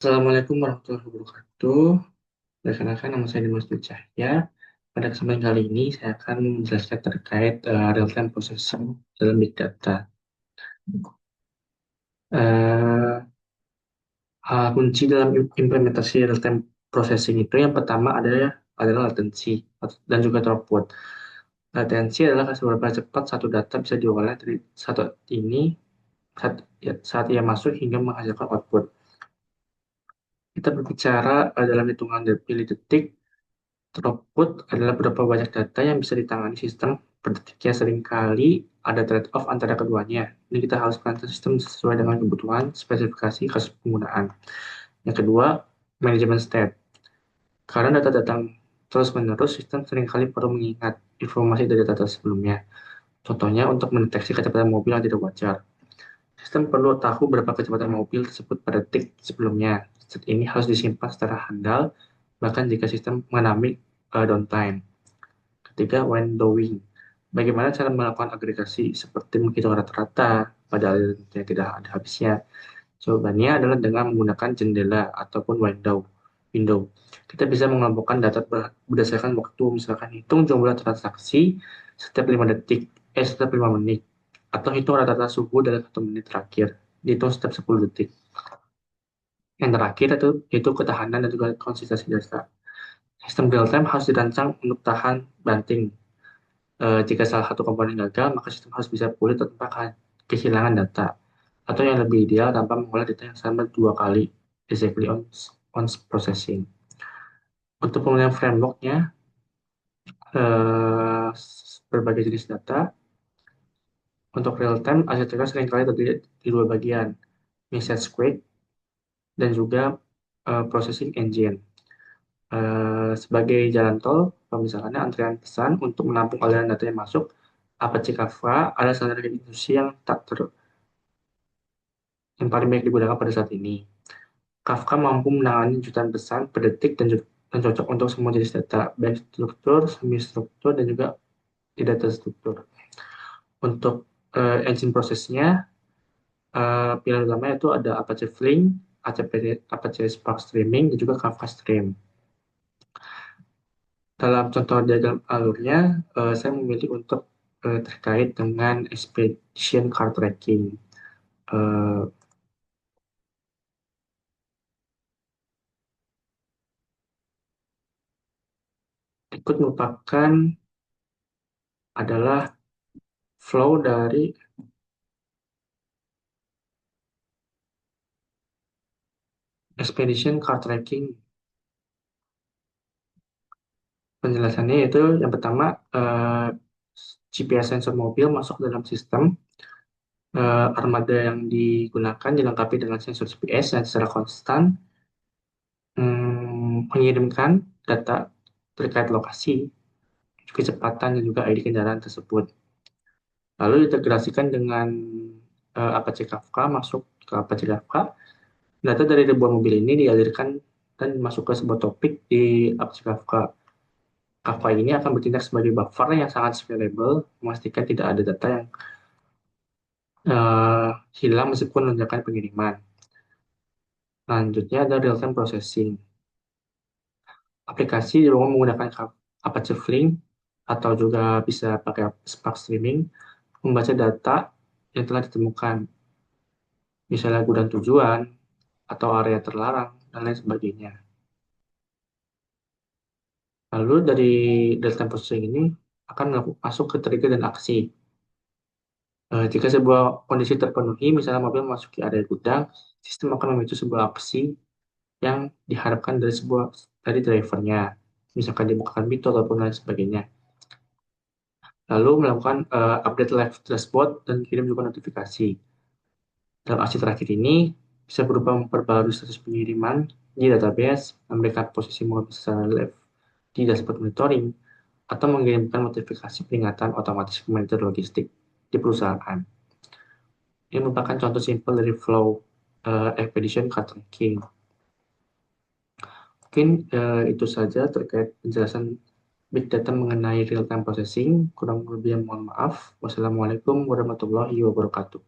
Assalamualaikum warahmatullahi wabarakatuh. Perkenalkan nama saya Dimas Dwi Cahya. Pada kesempatan kali ini saya akan menjelaskan terkait real-time processing dalam Big Data. Eh, Hal kunci dalam implementasi real-time processing itu yang pertama adalah latensi dan juga throughput. Latensi adalah seberapa cepat satu data bisa diolah dari satu ini saat ia masuk hingga menghasilkan output. Kita berbicara dalam hitungan detik. Throughput adalah berapa banyak data yang bisa ditangani sistem per detiknya. Seringkali ada trade-off antara keduanya. Ini kita harus merancang sistem sesuai dengan kebutuhan, spesifikasi, kasus penggunaan. Yang kedua, manajemen state. Karena data datang terus-menerus, sistem seringkali perlu mengingat informasi dari data sebelumnya. Contohnya, untuk mendeteksi kecepatan mobil yang tidak wajar. Sistem perlu tahu berapa kecepatan mobil tersebut pada detik sebelumnya. Stat ini harus disimpan secara handal, bahkan jika sistem mengalami downtime. Ketiga, windowing. Bagaimana cara melakukan agregasi seperti menghitung rata-rata pada aliran yang tidak ada habisnya? Jawabannya adalah dengan menggunakan jendela ataupun window. Kita bisa mengelompokkan data berdasarkan waktu, misalkan hitung jumlah transaksi setiap 5 menit, atau hitung rata-rata suhu dalam 1 menit terakhir, dihitung setiap 10 detik. Yang terakhir itu ketahanan dan juga konsistensi data. Sistem real time harus dirancang untuk tahan banting. Jika salah satu komponen gagal, maka sistem harus bisa pulih tanpa kehilangan data. Atau yang lebih ideal, tanpa mengolah data yang sama 2 kali, exactly on processing. Untuk penggunaan frameworknya, berbagai jenis data. Untuk real time, arsitektur seringkali terdiri di 2 bagian, message queue dan juga processing engine. Sebagai jalan tol, misalnya antrian pesan untuk menampung aliran data yang masuk, Apache Kafka adalah salah satu institusi yang paling banyak digunakan pada saat ini. Kafka mampu menangani jutaan pesan per detik dan cocok untuk semua jenis data, baik struktur, semi-struktur, dan juga tidak terstruktur. Untuk engine prosesnya, pilihan utama itu ada Apache Flink, Apache Spark Streaming, dan juga Kafka Stream. Dalam contoh diagram alurnya, saya memilih untuk terkait dengan expedition car tracking. Eh, Berikut merupakan adalah flow dari expedition car tracking. Penjelasannya yaitu yang pertama, GPS sensor mobil masuk dalam sistem. Armada yang digunakan dilengkapi dengan sensor GPS yang secara konstan mengirimkan data terkait lokasi, kecepatan, dan juga ID kendaraan tersebut. Lalu diintegrasikan dengan Apache Kafka, masuk ke Apache Kafka. Data dari ribuan mobil ini dialirkan dan masuk ke sebuah topik di Apache Kafka. Kafka ini akan bertindak sebagai buffer yang sangat scalable, memastikan tidak ada data yang hilang meskipun mengerjakan pengiriman. Selanjutnya ada real-time processing. Aplikasi dibangun menggunakan Apache Flink atau juga bisa pakai Spark Streaming, membaca data yang telah ditemukan, misalnya gudang tujuan atau area terlarang, dan lain sebagainya. Lalu dari real-time processing ini akan masuk ke trigger dan aksi. Jika sebuah kondisi terpenuhi, misalnya mobil memasuki area gudang, sistem akan memicu sebuah aksi yang diharapkan dari drivernya, misalkan dibukakan pintu ataupun lain sebagainya. Lalu melakukan update live dashboard dan kirim juga notifikasi. Dalam aksi terakhir ini bisa berupa memperbarui status pengiriman di database, memberikan posisi mobil secara live di dashboard monitoring, atau mengirimkan notifikasi peringatan otomatis ke manajer logistik di perusahaan. Ini merupakan contoh simpel dari flow expedition card tracking. Mungkin itu saja terkait penjelasan Big Data mengenai real-time processing. Kurang lebih mohon maaf. Wassalamualaikum warahmatullahi wabarakatuh.